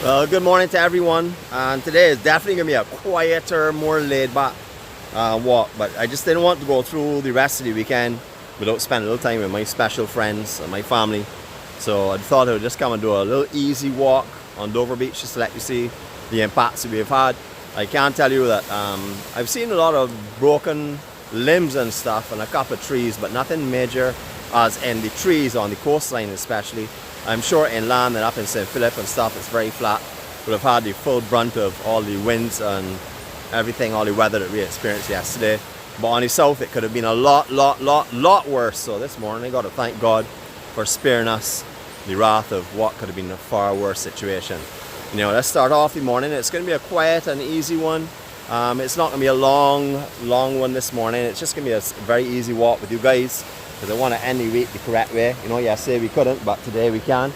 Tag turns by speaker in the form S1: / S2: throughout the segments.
S1: Well, good morning to everyone. And today is definitely going to be a quieter, more laid-back walk. But I just didn't want to go through the rest of the weekend without spending a little time with my special friends and my family. So I thought I would just come and do a little easy walk on Dover Beach just to let you see the impacts that we've had. I can tell you that I've seen a lot of broken limbs and stuff and a couple of trees, but nothing major as in the trees on the coastline especially. I'm sure inland and up in St. Philip and stuff it's very flat. Would have had the full brunt of all the winds and everything, all the weather that we experienced yesterday. But on the south it could have been a lot worse. So this morning I got to thank God for sparing us the wrath of what could have been a far worse situation. You know, let's start off the morning. It's going to be a quiet and easy one. It's not going to be a long one this morning. It's just going to be a very easy walk with you guys, because I want to end the week the correct way. You know, yesterday we couldn't, but today we can.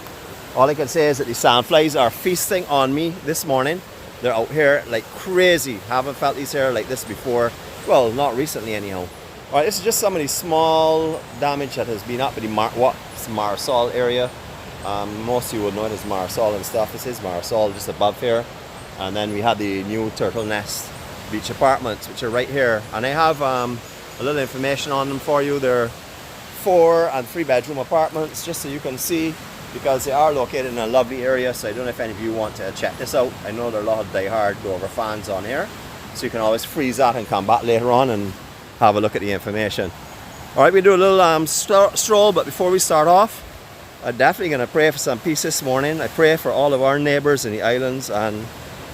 S1: All I can say is that the sandflies are feasting on me this morning. They're out here like crazy. Haven't felt these here like this before. Well, not recently anyhow. All right, this is just some of the small damage that has been up in the Marisol area. Most of you would know it as Marisol and stuff. This is Marisol just above here. And then we had the new Turtle Nest Beach apartments, which are right here. And I have a little information on them for you. They're 4 and 3 bedroom apartments, just so you can see, because they are located in a lovely area. So I don't know if any of you want to check this out. I know there are a lot of die-hard Dover fans on here, so you can always freeze that and come back later on and have a look at the information. All right, we do a little stroll, but before we start off, I'm definitely going to pray for some peace this morning. I pray for all of our neighbors in the islands and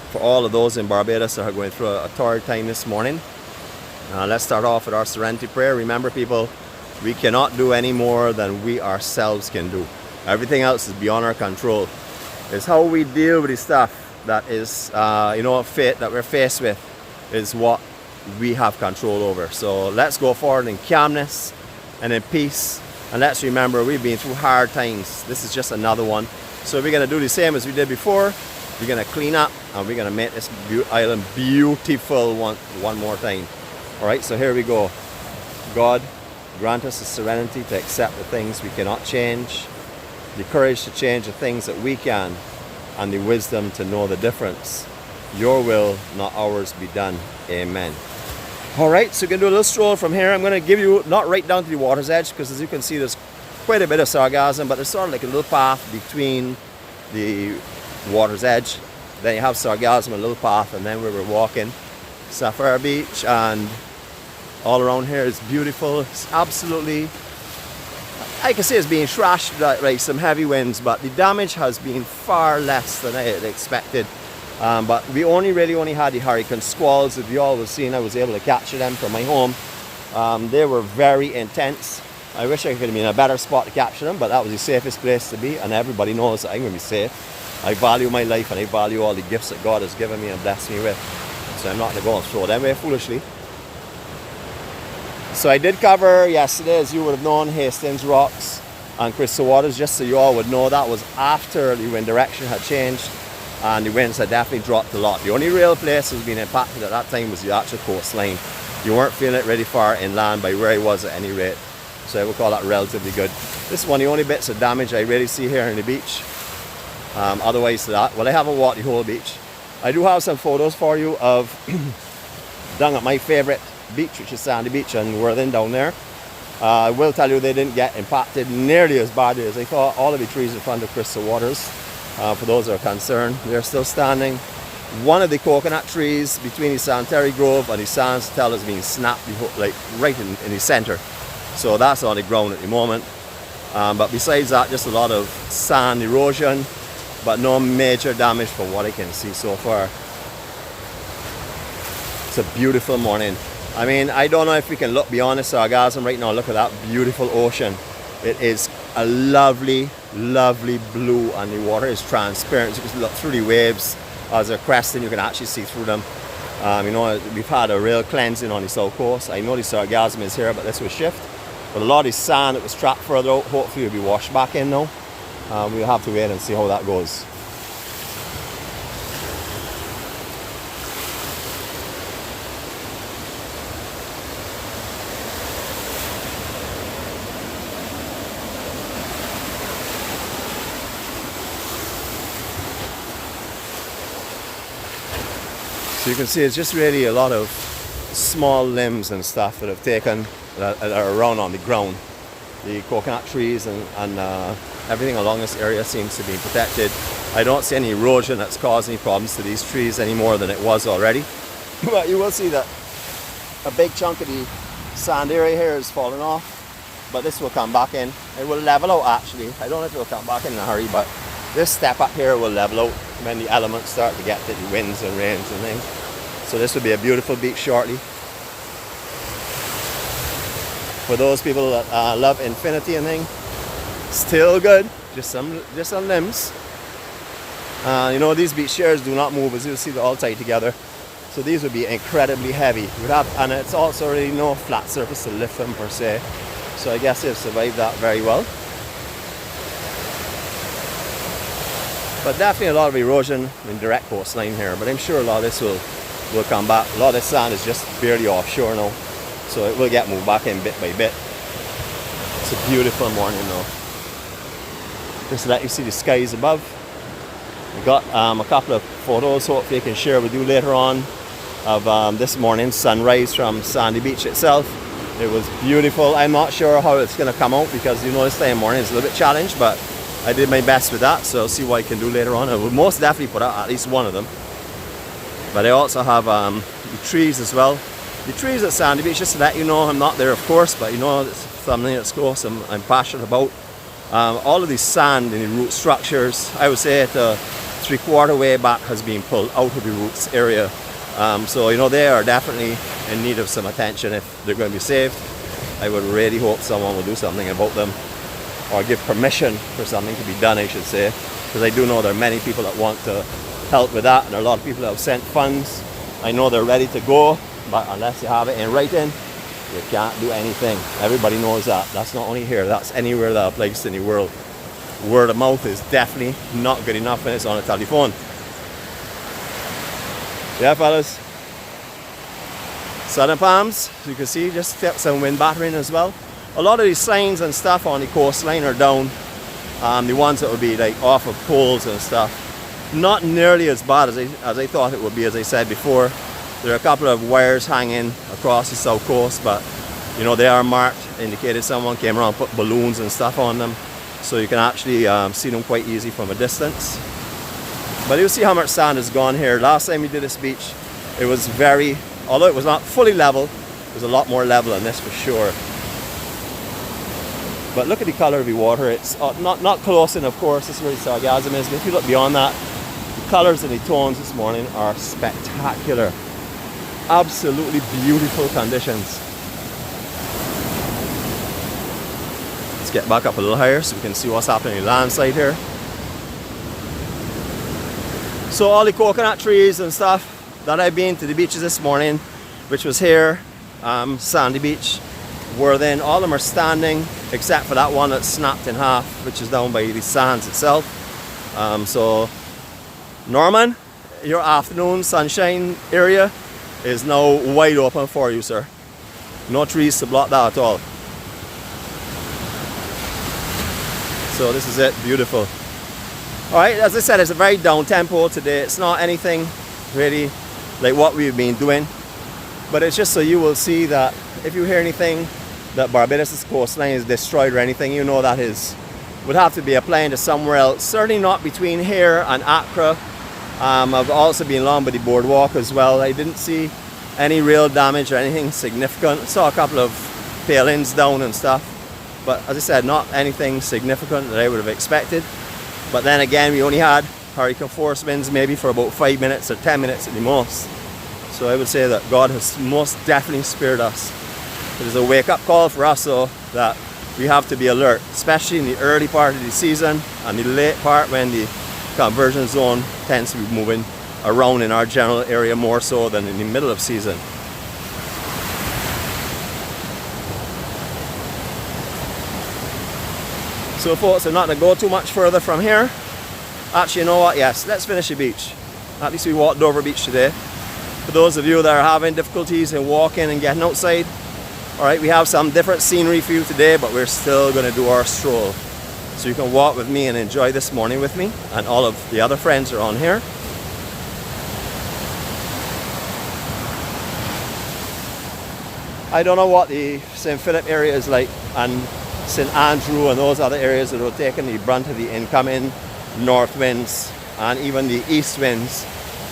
S1: for all of those in Barbados that are going through a torrid time this morning. Let's start off with our serenity prayer. Remember, people, we cannot do any more than we ourselves can do. Everything else is beyond our control. It's how we deal with the stuff that is, fate that we're faced with is what we have control over. So let's go forward in calmness and in peace. And let's remember, we've been through hard times. This is just another one. So we're going to do the same as we did before. We're going to clean up and we're going to make this island beautiful one more time. All right, so here we go. God, grant us the serenity to accept the things we cannot change, the courage to change the things that we can, and the wisdom to know the difference. Your will, not ours, be done. Amen. All right, so we're going to do a little stroll from here. I'm going to give you, not right down to the water's edge, because as you can see, there's quite a bit of sargassum, but there's sort of like a little path between the water's edge. Then you have sargassum, a little path, and then we were walking Sapphire Beach, and all around here is beautiful. It's absolutely, I can say it's being thrashed by some heavy winds, but the damage has been far less than I had expected. But we really only had the hurricane squalls. If you all have seen, I was able to capture them from my home. They were very intense. I wish I could have been in a better spot to capture them, but that was the safest place to be, and everybody knows that I'm going to be safe. I value my life and I value all the gifts that God has given me and blessed me with. So I'm not going to go and throw them away foolishly. So I did cover yesterday, as you would have known, Hastings Rocks and Crystal Waters. Just so you all would know, that was after the wind direction had changed and the winds had definitely dropped a lot. The only real place that was being impacted at that time was the actual coastline. You weren't feeling it really far inland by where I was at any rate. So I would call that relatively good. This is one of the only bits of damage I really see here on the beach. Otherwise to that, well, I haven't walked the whole beach. I do have some photos for you of down at my favorite beach, which is Sandy Beach and Worthing down there. I will tell you they didn't get impacted nearly as badly as I thought. All of the trees in front of Crystal Waters, for those that are concerned, they're still standing. One of the coconut trees between the Santerre Grove and the Sands Hotel has been snapped like right in the center. So that's on the ground at the moment. But besides that, just a lot of sand erosion, but no major damage from what I can see so far. It's a beautiful morning. I mean, I don't know if we can look beyond the sargassum right now. Look at that beautiful ocean. It is a lovely, lovely blue, and the water is transparent. You can look through the waves as they're cresting. You can actually see through them. We've had a real cleansing on the south coast. I know the sargassum is here, but this will shift. But a lot of the sand that was trapped further out, hopefully will be washed back in now. We'll have to wait and see how that goes. So you can see it's just really a lot of small limbs and stuff that have taken, that are around on the ground. The coconut trees and everything along this area seems to be protected. I don't see any erosion that's causing any problems to these trees any more than it was already. But you will see that a big chunk of the sand area here is falling off, but this will come back in. It will level out actually. I don't know if it will come back in a hurry, but this step up here will level out when the elements start to get to the winds and rains and things. So this will be a beautiful beach shortly. For those people that love infinity and things, still good, just some limbs. You know, these beach chairs do not move, as you'll see, they're all tied together. So these would be incredibly heavy. And it's also really no flat surface to lift them per se. So I guess they've survived that very well. But definitely a lot of erosion in direct coastline here. But I'm sure a lot of this will come back. A lot of this sand is just barely offshore now. So it will get moved back in bit by bit. It's a beautiful morning though. Just to let you see the skies above. We got a couple of photos hopefully I can share with you later on of this morning's sunrise from Sandy Beach itself. It was beautiful. I'm not sure how it's going to come out because you know this time of morning is a little bit challenged, but I did my best with that, so I'll see what I can do later on. I will most definitely put out at least one of them. But I also have the trees as well. The trees at Sandy Beach, just to let you know, I'm not there of course, but you know it's something that's close I'm passionate about. All of these sand in the root structures, I would say at the 3/4 way back has been pulled out of the roots area. So you know they are definitely in need of some attention if they're going to be saved. I would really hope someone will do something about them, or give permission for something to be done, I should say, because I do know there are many people that want to help with that, and there are a lot of people that have sent funds. I know they're ready to go, but unless you have it in writing, you can't do anything. Everybody knows that. That's not only here, that's anywhere that applies in the world. Word of mouth is definitely not good enough when it's on a telephone. Yeah, fellas. Southern palms, as you can see, just some wind battering as well. A lot of these signs and stuff on the coastline are down. The ones that would be like off of poles and stuff. Not nearly as bad as I thought it would be, as I said before. There are a couple of wires hanging across the south coast, but you know they are marked, indicated someone came around and put balloons and stuff on them, so you can actually see them quite easy from a distance. But you'll see how much sand has gone here. Last time we did this beach, it was very, although it was not fully level, it was a lot more level than this for sure. But look at the color of the water. It's not close in, of course, this is where the sargassum is, but if you look beyond that, the colors and the tones this morning are spectacular. Absolutely beautiful conditions. Let's get back up a little higher so we can see what's happening in the land side here. So all the coconut trees and stuff that I've been to the beaches this morning, which was here, Sandy Beach, were then, all of them are standing except for that one that's snapped in half, which is down by the sands itself. So Norman, your afternoon sunshine area is now wide open for you, sir. No trees to block that at all. So this is it, beautiful. Alright, as I said, it's a very down tempo today. It's not anything really like what we've been doing, but it's just so you will see that if you hear anything that Barbados' coastline is destroyed or anything, you know that would have to be applying to somewhere else. Certainly not between here and Accra. I've also been along by the boardwalk as well. I didn't see any real damage or anything significant. I saw a couple of palings down and stuff, but as I said, not anything significant that I would have expected. But then again, we only had hurricane force winds maybe for about 5 minutes or 10 minutes at the most. So I would say that God has most definitely spared us. It is a wake-up call for us, though, that we have to be alert, especially in the early part of the season and the late part when the conversion zone tends to be moving around in our general area more so than in the middle of season. So folks, I'm not going to go too much further from here. Actually, you know what? Yes, let's finish the beach. At least we walked Dover Beach today. For those of you that are having difficulties in walking and getting outside, alright, we have some different scenery for you today, but we're still going to do our stroll. So you can walk with me and enjoy this morning with me, and all of the other friends are on here. I don't know what the St. Philip area is like, and St. Andrew and those other areas that are taking the brunt of the incoming north winds and even the east winds.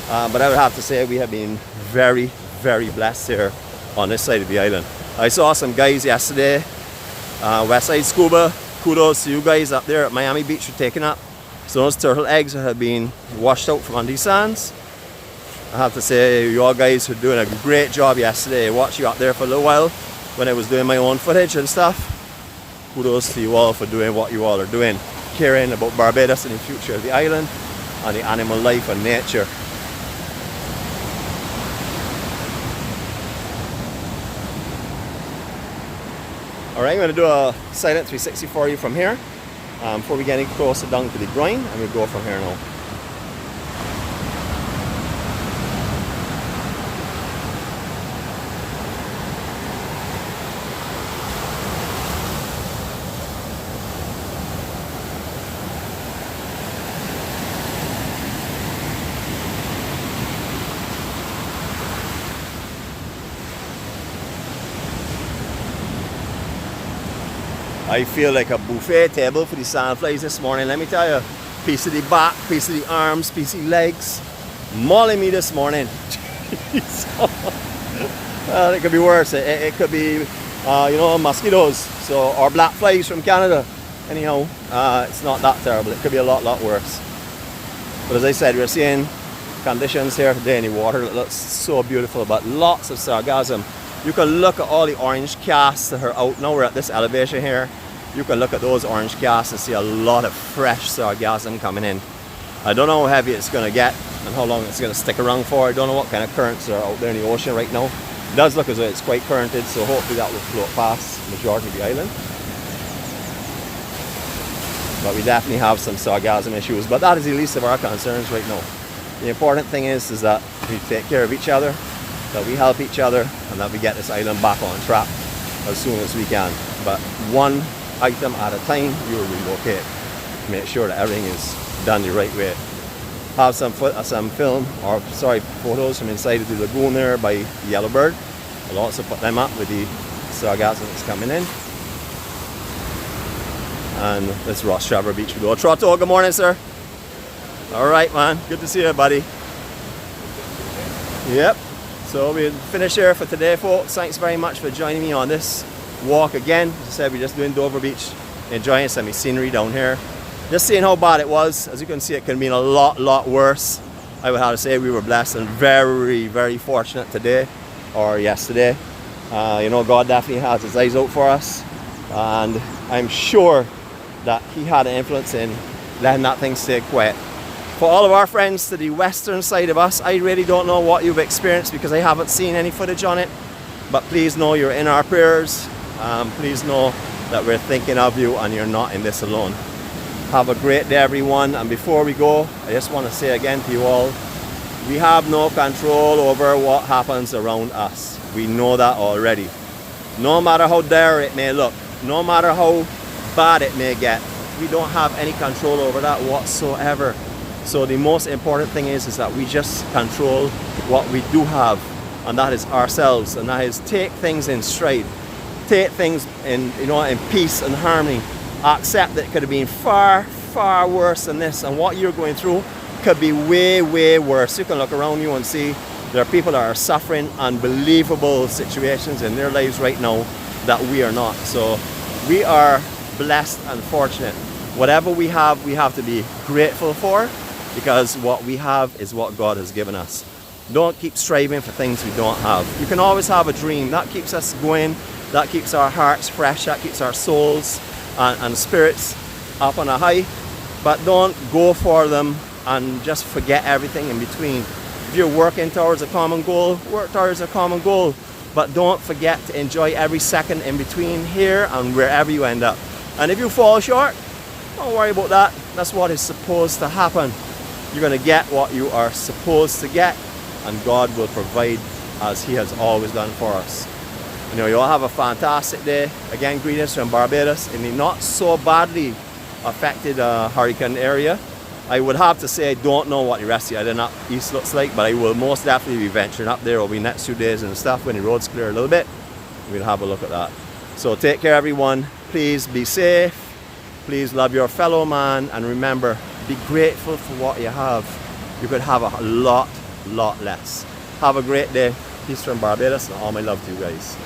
S1: But I would have to say we have been very, very blessed here on this side of the island. I saw some guys yesterday, Westside Scuba, kudos to you guys up there at Miami Beach for taking up. So those turtle eggs have been washed out from under the sands. I have to say you all guys were doing a great job yesterday. I watched you up there for a little while when I was doing my own footage and stuff. Kudos to you all for doing what you all are doing, caring about Barbados and the future of the island and the animal life and nature. Alright, I'm going to do a silent 360 for you from here before we get any closer down to the groin, and we'll go from here now. I feel like a buffet table for the sandflies this morning, let me tell you. Piece of the back, piece of the arms, piece of the legs. Mauling me this morning. Well, it could be worse. It could be, you know, mosquitoes, so, or black flies from Canada. Anyhow, it's not that terrible. It could be a lot worse. But as I said, we're seeing conditions here today in the water that looks so beautiful, but lots of sargassum. You can look at all the orange casts that are out. Now we're at this elevation here. You can look at those orange casts and see a lot of fresh sargassum coming in. I don't know how heavy it's going to get and how long it's going to stick around for. I don't know what kind of currents are out there in the ocean right now. It does look as though it's quite currented, so hopefully that will float past the majority of the island. But we definitely have some sargassum issues, but that is the least of our concerns right now. The important thing is that we take care of each other, that we help each other, and that we get this island back on track as soon as we can. But one item at a time, we will relocate. Make sure that everything is done the right way. Have some photos from inside of the lagoon there by the Yellowbird. I'll also put them up with the sargassum that's coming in. And this is Ross Trevor Beach we go. Trotto, good morning, sir. All right, man. Good to see you, buddy. Yep. So we'll finish here for today, folks. Thanks very much for joining me on this walk again. As I said, we're just doing Dover Beach, enjoying some scenery down here. Just seeing how bad it was. As you can see, it could have been a lot worse. I would have to say we were blessed and very fortunate today or yesterday. You know, God definitely has his eyes out for us, and I'm sure that he had an influence in letting that thing stay quiet. For all of our friends to the western side of us, I really don't know what you've experienced because I haven't seen any footage on it. But please know you're in our prayers. Please know that we're thinking of you and you're not in this alone. Have a great day, everyone. And before we go, I just want to say again to you all, we have no control over what happens around us. We know that already. No matter how dire it may look, no matter how bad it may get, we don't have any control over that whatsoever. So the most important thing is that we just control what we do have, and that is ourselves, and that is take things in stride, take things in, you know, in peace and harmony. Accept that it could have been far worse than this, and what you're going through could be way worse. You can look around you and see there are people that are suffering unbelievable situations in their lives right now that we are not. So we are blessed and fortunate. Whatever we have to be grateful for, because what we have is what God has given us. Don't keep striving for things we don't have. You can always have a dream. That keeps us going. That keeps our hearts fresh. That keeps our souls and spirits up on a high. But don't go for them and just forget everything in between. If you're working towards a common goal, work towards a common goal. But don't forget to enjoy every second in between here and wherever you end up. And if you fall short, don't worry about that. That's what is supposed to happen. You're going to get what you are supposed to get, and God will provide as he has always done for us. You know, you all have a fantastic day. Again, greetings from Barbados in the not so badly affected hurricane area. I would have to say I don't know what the rest of the island up east looks like, but I will most definitely be venturing up there over the next few days and stuff when the roads clear a little bit. we'll have a look at that. So take care, everyone. Please be safe. Please love your fellow man, and remember, be grateful for what you have. You could have a lot less. Have a great day. Peace from Barbados, and all my love to you guys.